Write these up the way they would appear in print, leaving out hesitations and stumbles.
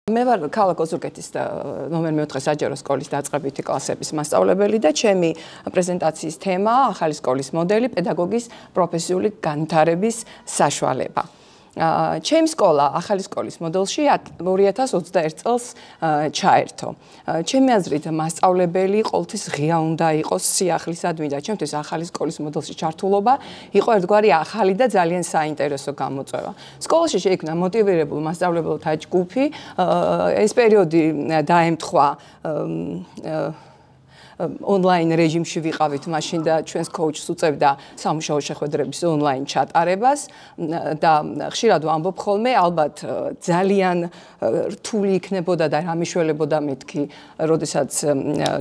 მე ვარ ქალაქ ოზურგეთის ნომერ 4 საჯარო სკოლის დაწყებითი კლასების მასწავლებელი და ჩემი პრეზენტაციის თემაა ახალი სკოლის მოდელი პედაგოგის პროფესიული განვითარების საშუალება. ჩემი სკოლა ახალი სკოლის მოდელში 2021 წელს ჩაერთო. ჩემი აზრით მასწავლებელი ყოველთვის ღია უნდა იყოს სიახლისადმი და ჩემთვის ახალი სკოლის მოდელში ჩართულობა იყო ერთგვარი ახალი და ძალიან საინტერესო გამოწვევა. სკოლაში შეიქმნა მოტივირებული მასწავლებელთა ჯგუფი. ეს პერიოდი დაემთხვა ონლაინ რეჟიმში ვიყავით მაშინ და ჩვენს კოუჩს უწევდა სამუშაო შეხვედრების ონლაინ ჩატარებას და ხშირად ვამბობ ხოლმე ალბათ ძალიან რთული იქნებოდა და რა მიშველებოდა მეთქი, როდესაც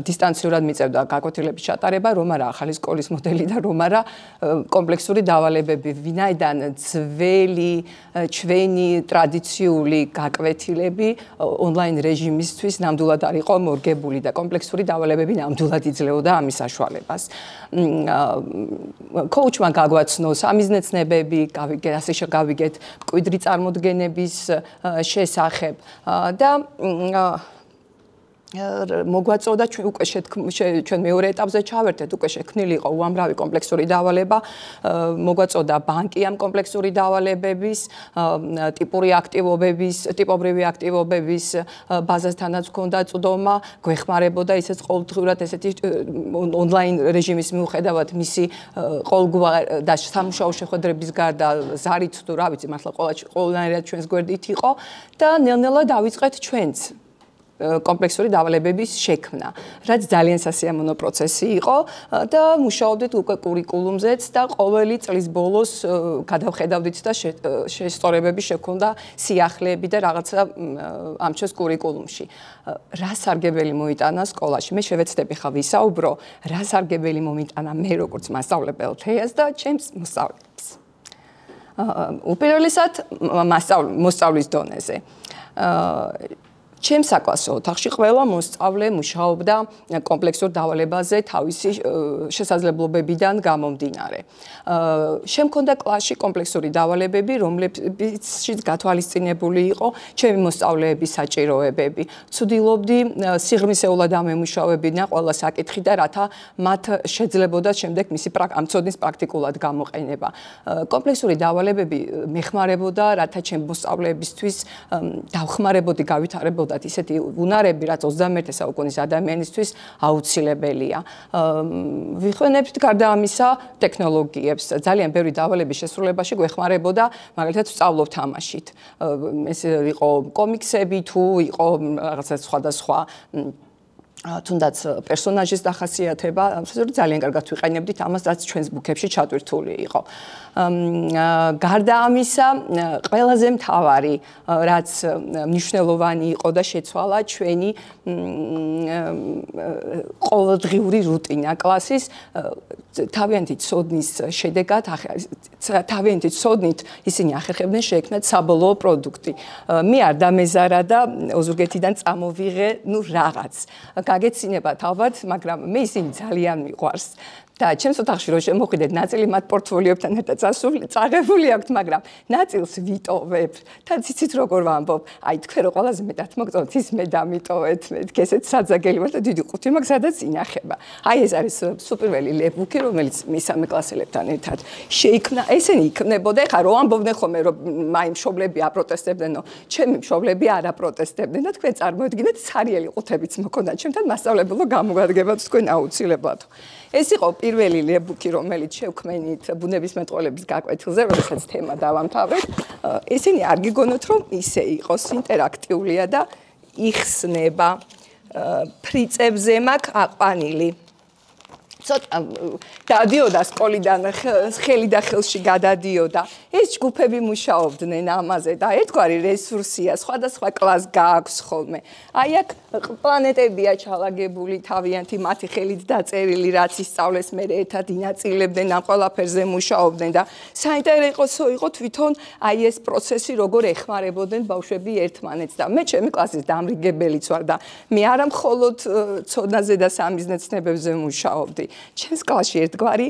დისტანციურად მიწევდა გაკვეთილების ჩატარება, რომ არა ახალი სკოლის მოდელი და რომ არა კომპლექსური დავალებები, ვინაიდან ძველი ჩვენი ტრადიციული გაკვეთილები ონლაინ რეჟიმისთვის ნამდვილად არ იყო მორგებული და კომპლექსური დავალებები ნამდვილად იძლეოდა ამის საშუალებას. კოუჩმა გაგვაცნო სამიზნეცნებები, ასე გავიგეთ მკვიდრი წარმოდგენების შესახებ და მოგვაწოდა ჩვენ მეორე ეტაპზე ჩავერთეთ, უკვე შექმნილი იყო უამრავი კომპლექსური დავალება, მოგვაწოდა ბანკი ამ კომპლექსური დავალებების, ტიპობრივი აქტივობების ბაზასთანაც ჰქონდა წვდომა, გვეხმარებოდა ისეც ყოველდღიურად ესეთი ონლაინ რეჟიმის მიუხედავად მისი ყოველგვარ და სამუშაო შეხვედრების გარდა ზარით თუ რა ვიცი, მართლა ყველანაირად ჩვენს გვერდით იყო და ნელ-ნელა დავიწყეთ ჩვენც კომპლექსური დავალებების შექმნა, რაც ძალიან სასიამოვნო პროცესი იყო და მუშაობდით უკვე კურიკულუმზეც და ყოველი წლის ბოლოს გადავხედავდით და შესწორებები შექონდა სიახლეები და რაღაცა ამ ჩვენს კურიკულუმში. რა სარგებელი მოიტანა სკოლაში? მე შევეცდები ხა ვისაუბრო, რა სარგებელი მომიტანა მე როგორც მასწავლებელ თეას და ჩემს მოსწავლეებს. უპირველესად მოსწავლის დონეზე. ჩემს საკლასო ოთახში ყველა მოსწავლე მუშაობდა კომპლექსურ დავალებაზე თავისი შესაძლებლობებიდან გამომდინარე. შემქონდა კლასში კომპლექსური დავალებები, რომლებიც გათვალისწინებული იყო ჩემი მოსწავლეების საჭიროებები. ვცდილობდი სიღრმისეულად ამემუშავებინა ყველა საკითხი და რათა მათ შეძლებოდა შემდეგ მისი ამ ცოდნის პრაქტიკულად გამოყენება. კომპლექსური დავალებები მეხმარებოდა, რათა ჩემი მოსწავლეებისთვის დავხმარებოდი, გავითარებოდი ისეთი უნარები, რაც 21 საუკუნის ადამიანისთვის აუცილებელია. ვიხვენებთ გარდა ამისა ტექნოლოგიებს. ძალიან ბევრი დავალების შესრულებაში გვეხმარებოდა, მაგალითად ვსწავლობ თამაშით. ეს იყო კომიქსები თუ იყო რაღაცა სხვადასხვა თუნდაც პერსონაჟის დახასიათება, ძალიან კარგად ვიყენებდით ამას, რაც ჩვენს ბუქებში ჩატვირთული იყო. გარდა ამისა, ყველაზე მთავარი, რაც მნიშვნელოვანი იყო და შეცვალა ჩვენი ყოველდღიური რუტინა კლასის, თავიანთი ცოდნის შედეგად, თავიანთი ცოდნით ისინი ახერხებდნენ შეექმნათ საბოლოო პროდუქტი. მე არ დამეზარა და ოზურგეთიდან წამოვიღე, რაღაც. გაგეცინება თავად, მაგრამ მე ისინი ძალიან მიყვარს. და ჩემს ოთახში რო შემოვიდეთ, ნაწილი მათ პორტფოლიოებთან ერთად წაღებული აქვთ, მაგრამ ნაწილს ვიტოვებ. და ციცით როგორ ვამბობ, აი თქვენ რო ყველაზე მეტად მოგწონთ, ის მე დამიტოვეთ, მეთქი ესეც საძაგელი ვარ და დიდი ყუთი მაქვს, სადაც ინახება. აი ეს არის სუპერველი ლეიბუქი, რომელიც მესამე კლასელებთან ერთად შეიქმნა. ესენი იქნებოდა, ეხლა რო ამბობდნენ ხოლმე, რომ აი მშობლები აპროტესტებდნენო, ჩემი მშობლები არ აპროტესტებდნენ და თქვენ წარმოედგინეთ, სარიელი ყუთებიც მქონდა ჩემთან მასწავლებელო გამოგადგებათ თქვენ აუცილებლად. ეს იყო პირველი ლეიბუქი, რომელიც შევქმნით ბუნებისმეტყველების გაკვეთილზე, როდესაც თემა დავამთავრეთ. ესენი არ გიგონოთ, რომ ისე იყოს ინტერაქტიულია და იხსნება. ფრიცებზე მაქვს აყვანილი. ცოტა დადიოდა სკოლიდან ხელი და ხელში გადადიოდა. ეს ჯგუფები მუშაობდნენ ამაზე და ერთგვარი რესურსია, სხვადასხვა კლასს გააქვს ხოლმე. აი აქ პლანეტებია ჩალაგებული თავიანთი მათი ხელით დაწერილი, რაც ისწავლეს მე ერთად ინაწილებდნენ ამ ყველაფერზე მუშაობდნენ და საინტერესო იყო თვითონ აი ეს პროცესი როგორ ეხმარებოდნენ ბავშვები ერთმანეთს და მე ჩემი კლასის დამრიგებელიც ვარ და მე არა მხოლოდ ცოდნაზე და სამიზნეცნებებზე მუშაობდი. ჩემს კლასში ერთგვარი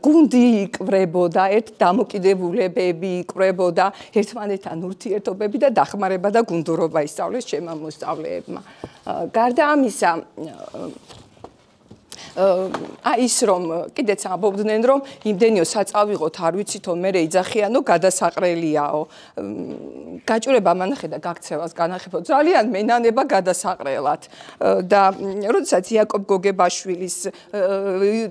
გუნდი იკვრებოდა, ერთ დამოკიდებულებები იკვრებოდა, ერთმანეთთან ურთიერთობები და დახმარება და გუნდურობა ისწავლეს ჩემმა მოსწავლეებმა. გარდა ამისა, ის რომ კიდეც ამბობდნენ რომ იმდენიო საწავიღოთ არ ვიცითო მე იძახიანო გადასაყრელიაო გაჭირება მანახე და გაქცევას განახებო ძალიან მენანება გადასაყრელად და როდესაც იაკობ გოგებაშვილის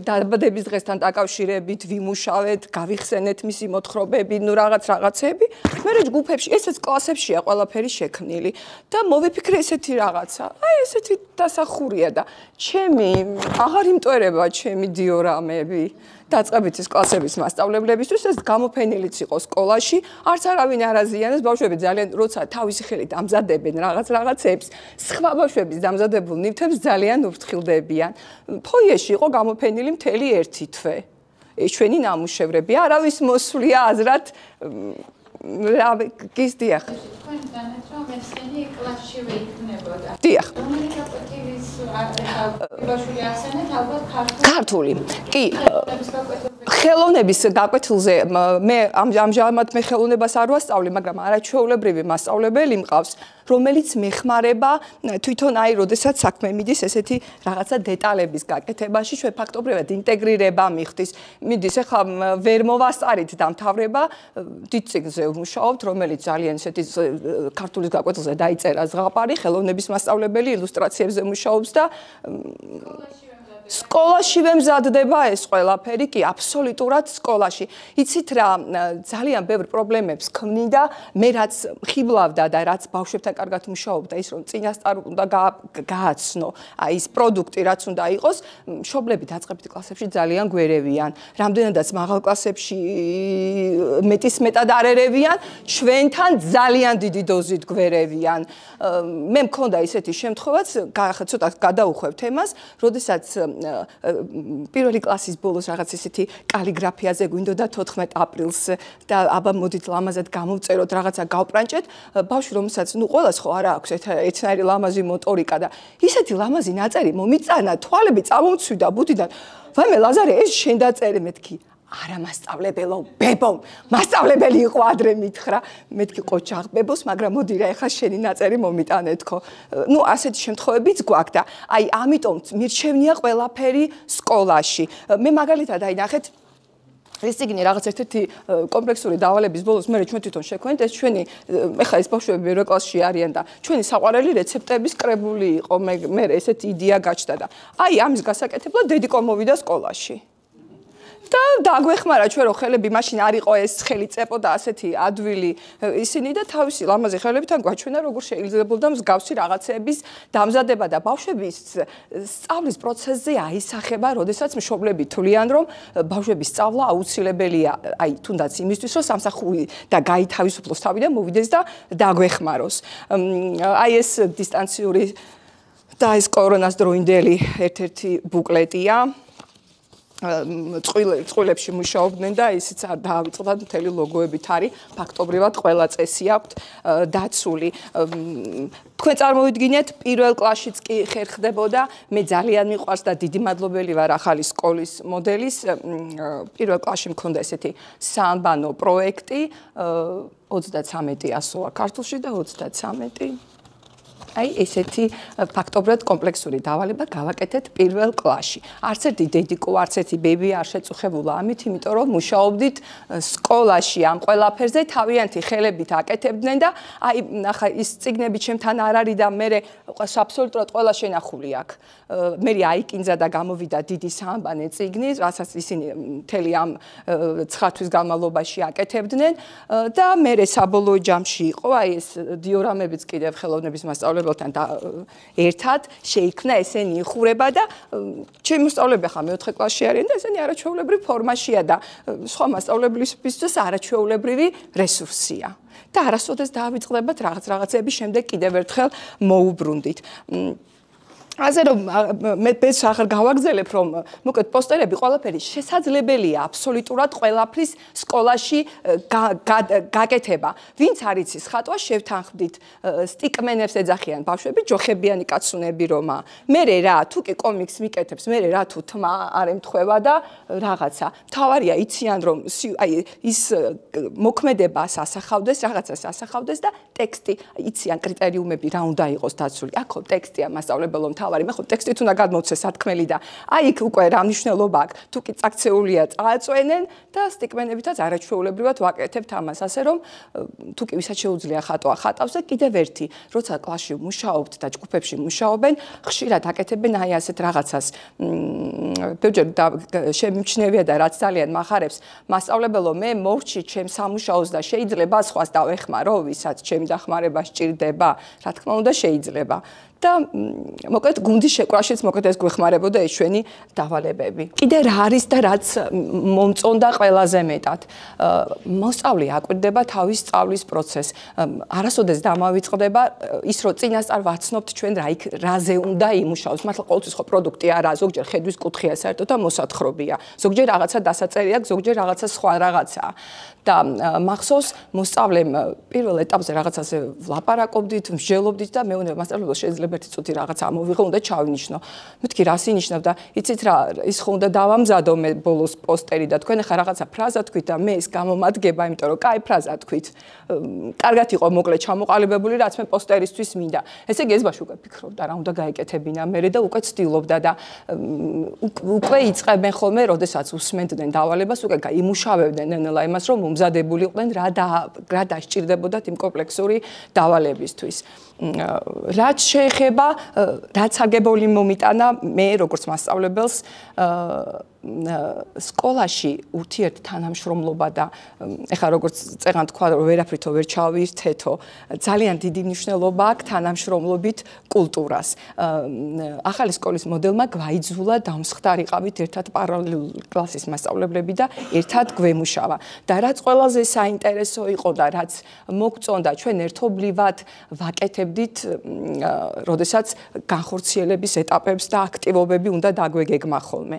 დაბადების დღესთან დაკავშირებით ვიმუშავეთ გავიხსენეთ მისი მოთხრობები ნუ რაღაცები მე ჯგუფებში ესეც კლასებშია ყველაფერი შექმნილი და მოვიფიქრე ესეთი რაღაცა აი ესეთი დასახურია და ჩემი აღარ იმტვერება ჩემი დიორამები დაწყებითის კლასების მასწავლებლებისთვის ეს გამოფენილიც იყო სკოლაში არც არავინ არ აზიანებს ბავშვები ძალიან როცა თავისი ხელით ამზადებენ რაღაცებს სხვა ბავშვების დამზადებულ ნივთებს ძალიან ურთხილდებიან ფოიეში იყო გამოფენილი მთელი ერთი თვე ჩვენი ნამუშევრები არავის მოსვლია აზრად რა გისდიახ თქვენ განაცხადეთ რომ ესენი კლასშივე იქნებოდა დიახ ბავშვი ახსენეთ ალბათ ქართული კი ხელოვნების გაკვეთილზე მე ამჟამად მე ხელოვნებას არ ვასწავლე მაგრამ არაჩვეულებრივი მასწავლებელი მყავს რომელიც მეხმარება თვითონ აი როდესაც საქმე მიდის ესეთი რაღაცა დეტალების გაკეთებაში ჩვენ ფაქტობრივად ინტეგრირება მიხდის მიდის ახლა ვერ მოვასწარით დამთავრება დიდ წიგნზე ვმუშაობთ რომელიც ძალიან ესეთი ქართულის გაკვეთილზე დაიწერა ზღაპარი ხელოვნების მასწავლებელი ილუსტრაციებზე მუშაობს და სკოლაშივე მზადდება ეს ყველაფერი კი აბსოლუტურად სკოლაში იცით რა ძალიან ბევრ პრობლემებს ქმნიდა მე რაც ხიბლავდა და რაც ბავშვებთან კარგად მუშაობდა ის რომ წინასწარ უნდა გააცნო აი ეს პროდუქტი რაც უნდა იყოს მშობლები დაწყებითი კლასებში ძალიან გვერევიან რამდენადაც მაღალ კლასებში მეტად არ ერევიან ჩვენთან ძალიან დიდი დოზით გვერევიან მე მქონდა ისეთი შემთხვევაც ცოტა გადაუხვევ თემას როდესაც პირველი კლასის ბოლოს რაღაც ისეთი კალიგრაფიაზე გვინდოდა 14 აპრილს და აბა მოდით ლამაზად გამოვწეროთ რაღაცა გავპრანჭეთ ბავშვი რომელსაც ნუ ყოველას ხო არა აქვს ერთნაირი ლამაზი მოტორიკა და ისეთი ლამაზი ნაწერი მომიწანა თვალები წამომცვიდა ბუდიდან ვაიმე ლაზარე ეს შენ დაწერე მეთქი არა მასწავლებელო ბებო მასწავლებელი იყო ადრე მითხრა მეთქი ყოჩაღ ბებოს მაგრამ მოდი რა ეხლა შენი ნაწერი მომიტანეთქო ნუ ასეთი შემთხვევებიც გვაქვს და აი ამიტომ მირჩევნია ყველაფერი სკოლაში მე მაგალითად აი ნახეთ ეს ციგნი რაღაც ერთ-ერთი კომპლექსური დავალების ბოლოს მე ჩვენ თვითონ შექმნით ეს ჩვენი ეხლა ეს ბავშვები მეორე კლასში არიან და ჩვენი საყვარელი რეცეპტების კრებული იყო მე ესეთი იდეა გაჩნდა და აი ამის გასაკეთებლად დედიკო მოვიდა სკოლაში და დაგვეხმარა ჩვენ რო ხელები მაშინ არ იყო ეს ხელი წეპოდა ასეთი ადვილი ისინი და თავისი ლამაზი ხელებთან გვაჩვენა როგორ შეიძლებოდა მსგავსი რაღაცების დამზადება და ბავშვების სწავლის პროცესზე აისახება როდესაც მშობლები თვლიან რომ ბავშვების სწავლა აუცილებელია აი თუნდაც იმისთვის რომ სამსახური და გაითავისუფლოს თავიდან მოვიდეს და დაგვეხმაროს აი ეს დისტანციური და ეს კორონას დროინდელი ერთ-ერთი ბუკლეტია წყვილებში მუშაობდნენ და ისიც დაავიწყდათ მთელი ლოგოებით არის ფაქტობრივად ყველა წესი აქვთ დაცული თქვენ წარმოვიდგინეთ პირველ კლასშიც კი ხერხდებოდა მე ძალიან მიყვარს და დიდი მადლობელი ვარ ახალი სკოლის მოდელის პირველ კლასში მქონდა ესეთი საანბანო პროექტი 33 ასოა ქართულში და 33 აი ესეთი ფაქტობრივად კომპლექსური დავალება გავაკეთეთ პირველ კლასში. არც ერთი დედიკო, არც ერთი ბები არ შეწუხებულა ამით, იმიტომ რომ მუშაობდით სკოლაში ამ ყველაფერზე, თავიანთი ხელებით აკეთებდნენ და აი ახლა ის წიგნები ჩემთან არ არის და მე აბსოლუტურად ყველა შენახული აქვს. მე აიკინძა და გამოვიდა დიდი საანბანე წიგნი, რასაც ისინი მთელი ამ 9 თვის განმავლობაში აკეთებდნენ და მე საბოლოო ჯამში იყო აი ეს დიორამებიც კიდევ ხელოვნების მასწავლებელთან ერთად შეიქმნა ესენი იხურება და ჩემი მოსწავლეები ახლა მე-4 კლასში არიან და ესენი არაჩვეულებრივ ფორმაშია და სხვა მასწავლებლისთვის არაჩვეულებრივი რესურსია. და არასოდეს დაავიწყდებათ რაღაცები შემდეგ კიდევ ერთხელ მოუბრუნდით. ასე რომ მე ბედს აღარ გავაგზელებ რომ მოკლედ პოსტერები ყველაფერი შესაძლებელია აბსოლუტურად ყველაფრის სკოლაში გაკეთება. ვინც არ იცის ხატვა შევთანხმდით სტიკმენებს ეძახიან ბავშვები ჯოხებიანი კაცუნები რომა. მე რა თუ კი კომიქსს მიკეთებს მე რა თუ თმა არ ემთხვევა და რაღაცა. თავარია იციან რომ აი ის მოქმედებას ასახავდეს რაღაცას ასახავდეს და ტექსტი იციან კრიტერიუმები რა უნდა იყოს დაცული. აქ ტექსტია მასწავლებელო მე ხო ტექსტით უნდა გადმოვცე სათქმელი და აი იქ უკვე რა მნიშვნელობა აქვს თუ კი წაქცეულია წააწვენენ და სტიკმენებითაც არაჩვეულებრივად ვაკეთებთ ამას ასე რომ თუ კი ვისაც შეუძლია ხატვა ხატავს და კიდევ ერთი როცა კლასში მუშაობთ და ჯგუფებში მუშაობენ ხშირად აკეთებენ აი ასეთ რაღაცას ბევრჯერ შემიმჩნევია და რაც ძალიან მახარებს მასწავლებელო მე მოვჭი ჩემს სამუშაოს და შეიძლება სხვას დავეხმარო ვისაც ჩემი დახმარება სჭირდება რა თქმა უნდა შეიძლება და მოკლედ გუნდის შეკვრაშიც მოკლედ ეს გვეხმარებოდა ეს ჩვენი დავალებები. კიდე რა არის და რაც მომწონდა ყველაზე მეტად. მოსწავლე აკვირდება თავის სწავლის პროცესს. არასოდეს დამავიწყდება ის რომ წინასწარ ვაცნობთ ჩვენ რაზე უნდა იმუშაოს. მართლა ყოველთვის ხო პროდუქტი არა, ზოგჯერ ხედვის კუთხეა საერთოდ და მოსათხრობია. ზოგჯერ რაღაცა დასაწერი აქვს, ზოგჯერ რაღაცა სხვა რაღაცაა. და მახსოვს მოსწავლემ პირველ ეტაპზე რაღაცაზე ვლაპარაკობდით, მსჯელობდით და მეუბნე მასწავლებელს შეიძლება ერთი წუთი რაღაც ამოვიღო, უნდა ჩავინიშნო. მეთქი რას ინიშნავ და იცით რა, ის ხო უნდა დავამზადო მე ბოლოს პოსტერი და თქვენ ახლა რაღაცა ფრაზა თქვით და მე ეს გამომადგება, იმიტომ რომ კაი ფრაზა თქვით. კარგად იყო მოკლედ ჩამოყალიბებული, რაც მე პოსტერისთვის მინდა. ესე იგი ეს ბავშვი უკვე ფიქრობდა რა უნდა გაეკეთებინა მერე და უკვე ცდილობდა და უკვე იწყებენ ხოლმე, როდესაც უსმენდნენ დავალებას, უკვე იმუშავებდნენ ნელა იმას, რომ მომზადებულიყვნენ რა დასჭირდებოდათ იმ კომპლექსური დავალებისთვის. რაც შეეხება რაც აგებული მომიტანა მე როგორც მასწავლებელს სკოლაში ურთიერთ თანამშრომლობა და ეხლა როგორც წეგან თქვა რომ ვერაფრითო ვერ ჩავირთეთო ძალიან დიდი მნიშვნელობა აქვს თანამშრომლობით კულტურას. ახალი სკოლის მოდელმა გვაიძულა დამსხდარიყავით ერთად პარალელურ კლასის მასწავლებლები და ერთად გვემუშავა. და რაც ყველაზე საინტერესო იყო და რაც მოგწონდა ჩვენ ერთობლივად ვაკეთებდით როდესაც განხორციელების ეტაპებს და აქტივობები უნდა დაგვეგეგმა ხოლმე.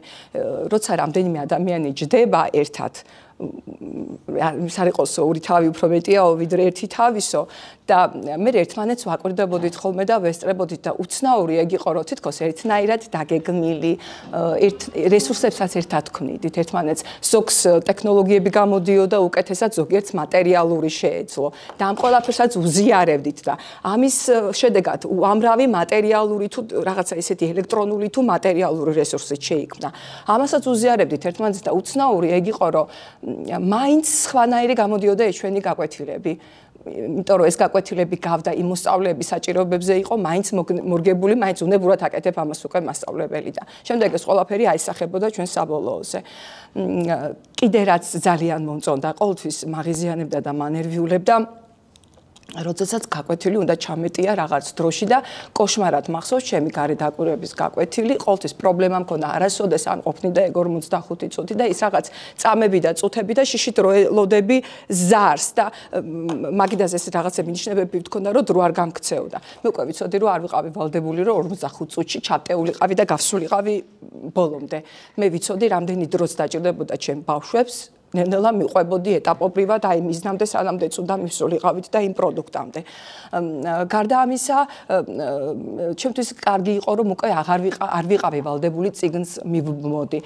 როცა რამდენიმე ადამიანი ჯდება ერთად ის არ იყოს ორი თავი უფრო მეტია ვიდრე ერთი თავისო და მე ერთმანეთს ვაკვირდებოდით ხოლმე და ვესწრებოდით და უცნაური ეგ იყო რომ თითქოს ერთნაირად დაგეგმილი რესურსებსაც ერთად ვქმნიდით ერთმანეთს ზოგს ტექნოლოგიები გამოდიოდა უკეთესად ზოგიერთს მატერიალური შეეძლო და ამ ყველაფერსაც უზიარებდით და ამის შედეგად უამრავი მატერიალური თუ რაღაცა ისეთი ელექტრონული თუ მატერიალური რესურსით შეიქმნა ამასაც უზიარებდით ერთმანეთს და უცნაური ეგ იყო რომ მაინც სხვანაირი გამოდიოდა ჩვენი გაკვეთილები. იმიტომ რომ ეს გაკვეთილები გავდა იმ მოსწავლეების საჭიროებებზე იყო, მაინც მორგებული, მაინც უნებურად აკეთებ ამას უკვე მასწავლებელი და შემდეგ ეს ყველაფერი აისახებოდა ჩვენ საბოლოოზე. კიდე რაც ძალიან მომწონდა, ყოველთვის მაღიზიანებდა და მანერვიულებდა როდესაც გაკვეთილი უნდა ჩამეტია რაღაც დროში და კოშმარად მახსოვს ჩემი გარე დაკვირვების გაკვეთილი ყოველთვის პრობლემა მქონდა არასოდეს არ ყოფნიდა ეგ 45 წუთი და ის რაღაც წამები და წუთები და შიშით როლოდები ზარს და მაგიდაზე ეს რაღაცები ნიშნებები მქონდა რომ დრო არ გამქცეოდა მე უკვე ვიცოდი რომ არ ვიყავი ვალდებული რომ 45 წუთში ჩატეულიყავი და გავსულიყავი ბოლომდე მე ვიცოდი რამდენი დროც დაჭირდებოდა ჩემ ბავშვებს ნელა მიყვებოდი ეტაპობრივად აი მიზნამდე სანამდეც უნდა მივსულიყავით და იმ პროდუქტამდე. გარდა ამისა, ჩემთვის კარგი იყო რომ უკვე არ ვიყავი ვალდებული წიგნს მივმოდი.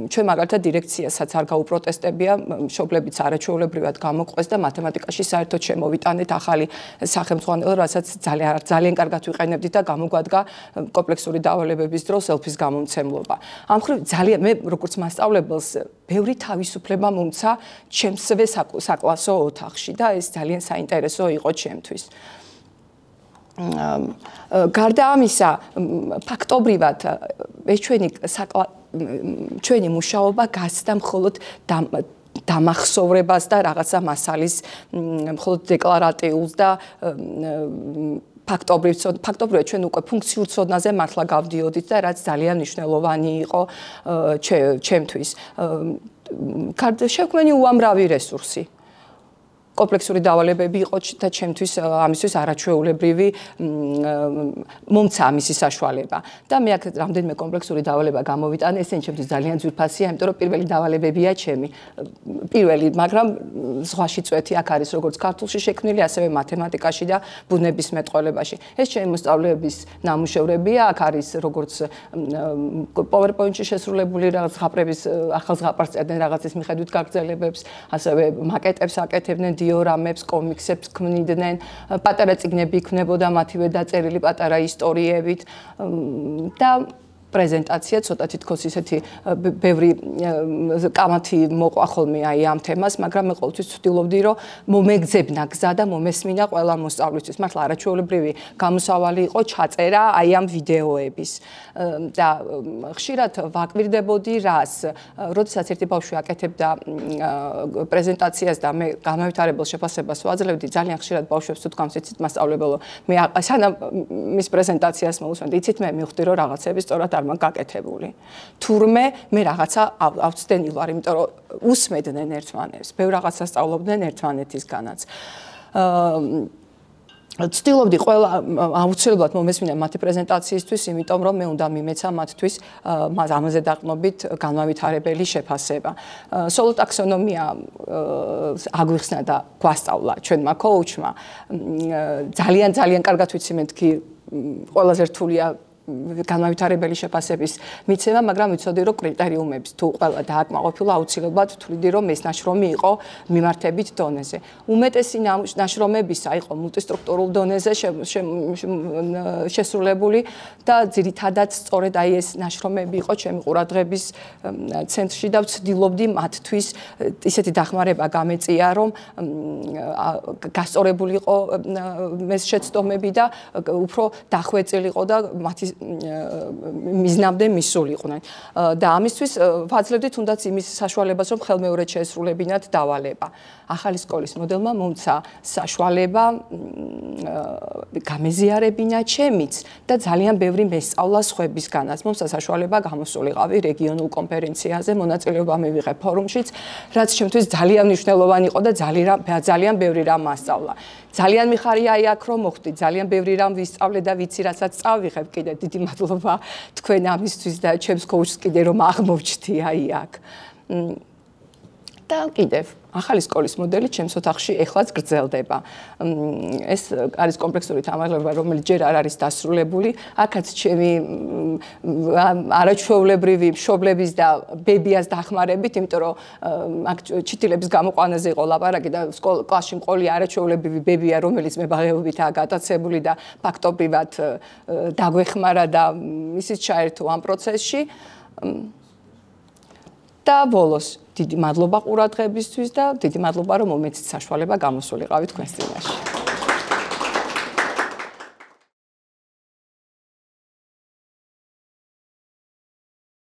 ჩვენ მაგალითად დირექციასაც არ გაუპროტესტებია, მშობლებიც არაჩვეულებრივად გამოყვეს და მათემატიკაში საერთოდ შემოვიტანეთ ახალი სახელმძღვანელო, რასაც ძალიან კარგად ვიყენებდით და გამოგვადგა კომპლექსური დავალებების დროს ელფის გამომცემლობა. ამ მხრივ ძალიან მე როგორც მასწავლებელს ბევრი თავისუფლება მომცა ჩემსვე საკლასო ოთახში და ეს ძალიან საინტერესო იყო ჩემთვის. გარდა ამისა, ფაქტობრივად ეს ჩვენი მუშაობა გასცდა მხოლოდ დამახსოვრებას და რაღაცა მასალის მხოლოდ დეკლარატიულს და ფაქტობრივად ჩვენ უკვე ფუნქციურ ცოდნაზე მართლა გავდიოდით და რაც ძალიან მნიშვნელოვანი იყო ჩემთვის. შექმნილი უამრავი რესურსი. კომპლექსური დავალებები იყო და ჩემთვის ამისთვის არაჩვეულებრივი მომცა ამისი საშუალება და მე აქ რამდენიმე კომპლექსური დავალება გამოვიტანე, ესენი ჩემთვის ძალიან ძვირფასია, იმიტომ რომ პირველი დავალებებია ჩემი. პირველი, მაგრამ ზღვაში წვეთი აქ არის როგორც ქართულში შექმნილი, ასევე მათემატიკაში და ბუნებისმეტყველებაში. ეს ჩემი მოსწავლეების ნამუშევრებია, აქ არის როგორც PowerPoint-ში შესრულებული რაღაც ზღაპრების ახალ ზღაპარს წერდნენ რაღაცის მიხედვით გაგრძელებებს, ასევე მაკეტებს აკეთებდნენ, დიორამებს, კომიქსებს ქმნიდნენ, პატარა წიგნები იქნებოდა მათივე დაწერილი პატარა ისტორიებით და პრეზენტაცია ცოტა თითქოს ისეთი ბევრი კამათი მოყვა ხოლმე აი ამ თემას, მაგრამ მე ყოველთვის ვცდილობდი რომ მომეგზებნა გზა და მომესმინა ყველა მოსწავლისთვის. მართლა არაჩვეულებრივი გამოსავალი იყო ჩაწერა აი ამ ვიდეოების და ხშირად ვაკვირდებოდი რას, როდესაც ერთი ბავშვი აკეთებდა პრეზენტაციას და მე განავითარებელ შეფასებას ვაძლევდი, ძალიან ხშირად ბავშვებს თუ თქვამს, იცით მასწავლებელო, მე სანამ მის პრეზენტაციას მოусვენდი, იცით მე მივხვდი რომ რაღაცები სწორად გაკეთებული. თურმე მე რაღაცა ავწდენი ვარ, იმიტომ რომ უსმედნენ ერთმანეთს, ბევრ რაღაცას სწავლობდნენ ერთმანეთისგანაც. ვცდილობდი ყველა აუცილებლად მომესმინა მათი პრეზენტაციისთვის, იმიტომ რომ მე უნდა მიმეცა მათთვის ამაზე დაყრდნობით განმავითარებელი შეფასება. სოლო ტაქსონომია აგვიხსნა და გვასწავლა ჩვენმა კოუჩმა. ძალიან კარგად ვიცი მეთქი ყველაზე რთულია განმავითარებელი შეფასების მიცემა, მაგრამ ვიცოდი რომ კრიტერიუმებს თუ ყველა დააკმაყოფილა, აუცილებლად ვთვლიდი რომ ეს ნაშრომი იყო მიმართებით დონეზე. უმეტესი ნაშრომებისა იყო მულტისტრუქტურულ დონეზე შესრულებული და ძირითადად სწორედ აი ეს ნაშრომები იყო ჩემი ყურადღების ცენტრში და ვცდილობდი მათთვის ისეთი დახმარება გამეწია, რომ გასწორებულიყო ეს შეცდომები და უფრო დახვეწილიყო და მათი მიზნამდე მისულიყვნენ და ამისთვის ვაძლევდი თუნდაც იმის საშუალებას, რომ ხელმეორედ შეესრულებინათ დავალება. ახალი სკოლის მოდელმა მომცა საშუალება გამეზიარებინა ჩემიც და ძალიან ბევრი მესწავლა სხვებისგანაც. მომცა საშუალება გამოსულიყავი რეგიონულ კონფერენციაზე, მონაწილეობა მივიღე ფორუმშიც, რაც ჩემთვის ძალიან მნიშვნელოვანი იყო და ძალიან ბევრი რამ მასწავლა. ძალიან მიხარია აი აქ რომ მოხდი, ძალიან ბევრი რამ ვისწავლე და ვიცი, რასაც წავიღებ კიდე. დიდი მადლობა თქვენ ამისთვის და ჩემს კოუჩს კიდე რომ აღმოვჩდი აი აქ. და კიდევ ახალი სკოლის მოდელი ჩემს ოთახში ეხლაც გრძელდება. ეს არის კომპლექსური თამაშება, რომელიც ჯერ არ არის დასრულებული. აქაც ჩემი არაჩვეულებრივი მშობლების და ბებიას დახმარებით, იმიტომ რომ აქ ჩიტილების გამოყვანაზე იყო ლაპარაკი და კლასში მყოლი არაჩვეულებრივი ბებია, რომელიც მებაღეობითაა გატაცებული და ფაქტობრივად დაგვეხმარა და ისიც ჩაერთო ამ პროცესში. და ბოლოს დიდი მადლობა ყურადღებისთვის და დიდი მადლობა რომ მომეცით საშუალება გამოსულიყავით თქვენს წინაშე.